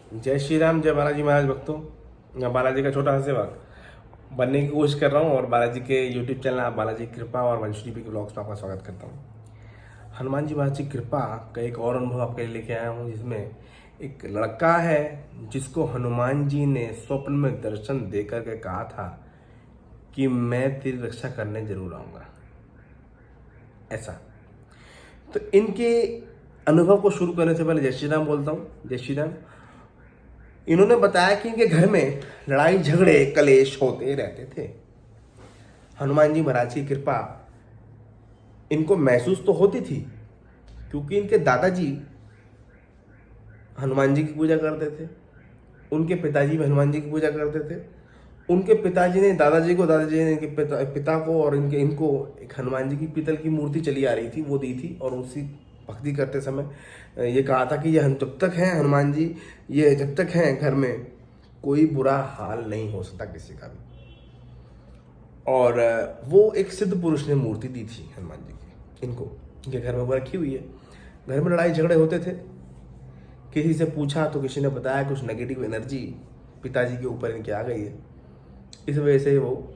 जय श्री राम, जय बालाजी महाराज भक्तों। मैं बालाजी का छोटा सा सेवक बनने की कोशिश कर रहा हूँ और बालाजी के यूट्यूब चैनल आप बालाजी की कृपा और वंशुदीप के ब्लॉग्स में आपका स्वागत करता हूँ। हनुमान जी महाराज की कृपा का एक और अनुभव आपके लिए लेके आया हूँ, जिसमें एक लड़का है जिसको हनुमान जी ने स्वप्न में दर्शन देकर के कहा था कि मैं तेरी रक्षा करने जरूर आऊँगा। ऐसा तो इनके अनुभव को शुरू करने से पहले जय श्री राम बोलता हूँ। जय श्री राम। इन्होंने बताया कि इनके घर में लड़ाई झगड़े कलेश होते रहते थे। हनुमान जी महाराज की कृपा इनको महसूस तो होती थी, क्योंकि इनके दादाजी हनुमान जी की पूजा करते थे, उनके पिताजी भी हनुमान जी की पूजा करते थे। उनके पिताजी ने दादाजी को, दादाजी ने इनके पिता को और इनको एक हनुमान जी की पीतल की मूर्ति चली आ रही थी, वो दी थी। और उसी भक्ति करते समय ये कहा था कि ये जब तक हैं हनुमान जी, ये जब तक हैं घर में, कोई बुरा हाल नहीं हो सकता किसी का भी। और वो एक सिद्ध पुरुष ने मूर्ति दी थी हनुमान जी की इनको, इनके घर में वो रखी हुई है। घर में लड़ाई झगड़े होते थे। किसी से पूछा तो किसी ने बताया कुछ नेगेटिव एनर्जी पिताजी के ऊपर इनके आ गई है, इस वजह से वो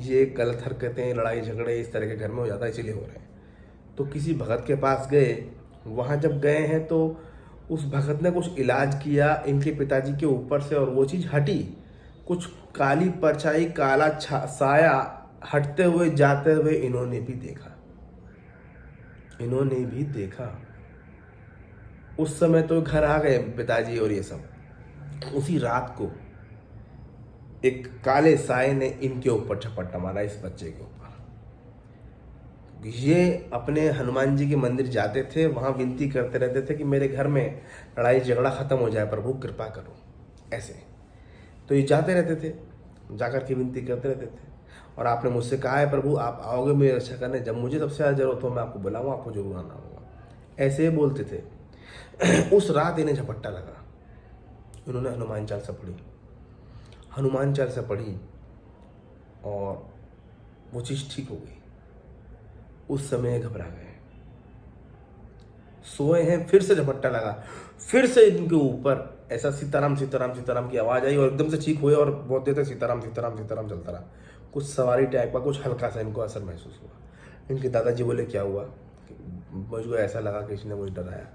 ये गलत हरकतें, लड़ाई झगड़े इस तरह के घर में हो जाता है, इसीलिए हो रहे हैं। तो किसी भगत के पास गए। वहाँ जब गए हैं तो उस भगत ने कुछ इलाज किया इनके पिताजी के ऊपर से, और वो चीज़ हटी। कुछ काली परछाई, काला साया हटते हुए जाते हुए इन्होंने भी देखा। उस समय तो घर आ गए पिताजी और ये सब। उसी रात को एक काले साए ने इनके ऊपर झपट्टा मारा, इस बच्चे के ऊपर। ये अपने हनुमान जी के मंदिर जाते थे, वहाँ विनती करते रहते थे कि मेरे घर में लड़ाई झगड़ा खत्म हो जाए, प्रभु कृपा करो, ऐसे। तो ये जाते रहते थे, जाकर के विनती करते रहते थे। और आपने मुझसे कहा है प्रभु आप आओगे मेरी रक्षा करने, जब मुझे सबसे ज़्यादा जरूरत हो मैं आपको बुलाऊंगा, आपको जरूर आना होगा, ऐसे ही बोलते थे। उस रात इन्हें झपट्टा लगा। उन्होंने हनुमान चालीसा पढ़ी, हनुमान चालीसा पढ़ी और वो चीज़ ठीक हो गई। उस समय घबरा गए, सोए हैं, फिर से झपट्टा लगा, फिर से इनके ऊपर ऐसा सीताराम सीताराम सीताराम की आवाज़ आई और एकदम से ठीक हुए। और बहुत देर तक सीताराम सीताराम सीताराम चलता रहा। कुछ सवारी टाइप का कुछ हल्का सा इनको असर महसूस हुआ। इनके दादाजी बोले क्या हुआ, मुझको ऐसा लगा कि इसने मुझे डराया।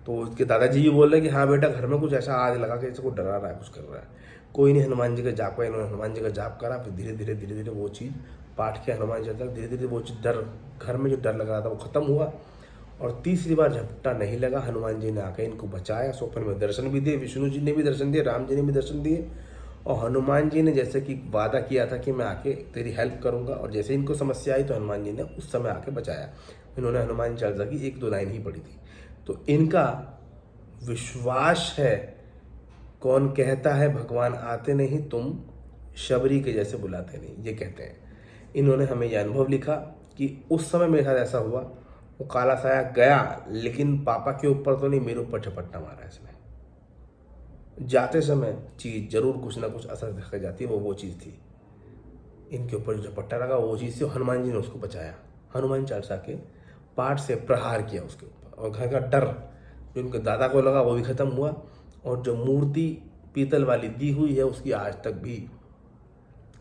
तो उसके दादाजी भी बोल रहे कि हाँ बेटा घर में कुछ ऐसा आज लगा कि इसको डरा रहा है, कुछ कर रहा है। कोई नहीं, हनुमान जी का जाप का। इन्होंने हनुमान जी का जाप करा, फिर धीरे धीरे वो चीज़ पाठ किया हनुमान जी तक। धीरे धीरे वो चीज़ डर, घर में जो डर लग रहा था वो खत्म हुआ। और तीसरी बार झपट्टा नहीं लगा। हनुमान जी ने आकर इनको बचाया, स्वप्न में दर्शन भी दिए, विष्णु जी ने भी दर्शन दिए, राम जी ने भी दर्शन दिए। और हनुमान जी ने जैसे कि वादा किया था कि मैं आके तेरी हेल्प करूंगा, और जैसे इनको समस्या आई तो हनुमान जी ने उस समय आके बचाया। इन्होंने हनुमान चालीसा की 1-2 लाइन ही पढ़ी थी। तो इनका विश्वास है। कौन कहता है भगवान आते नहीं, तुम शबरी के जैसे बुलाते नहीं, ये कहते हैं। इन्होंने हमें यह अनुभव लिखा कि उस समय मेरे साथ ऐसा हुआ, वो काला साया गया, लेकिन पापा के ऊपर तो नहीं, मेरे ऊपर झपट्टा मारा इसने। जाते समय चीज़ जरूर कुछ ना कुछ असर दिखा जाती है, वो चीज़ थी। इनके ऊपर जो झपट्टा लगा वो चीज़ थी, हनुमान जी ने उसको बचाया। हनुमान चालीसा के पाठ से प्रहार किया उसके ऊपर, और घर का डर जो उनके दादा को लगा वो भी खत्म हुआ। और जो मूर्ति पीतल वाली दी हुई है उसकी आज तक भी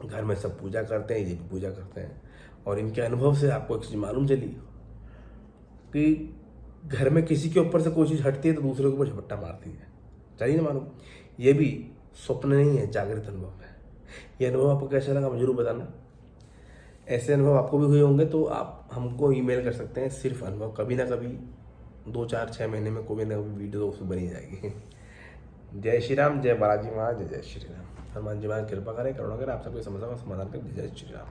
घर में सब पूजा करते हैं, ये भी पूजा करते हैं। और इनके अनुभव से आपको एक चीज़ मालूम चली कि घर में किसी के ऊपर से कोई चीज़ हटती है तो दूसरे के ऊपर झपट्टा मारती है। चलिए ना मालूम, ये भी स्वप्न नहीं है, जागृत अनुभव है। ये अनुभव आपको कैसा लगा मुझे जरूर बताना। ऐसे अनुभव आपको भी हुए होंगे तो आप हमको ईमेल कर सकते हैं। सिर्फ अनुभव, कभी ना कभी 2-4-6 महीने में कोई ना कोई वीडियो तो उसमें बनी जाएगी। जय श्री राम, जय बालाजी महाराज, जय श्री राम। हनुमान जी महाराज कृपा करें, करुणा करें, आप सबकी समस्या का समाधान करें। जय श्री राम।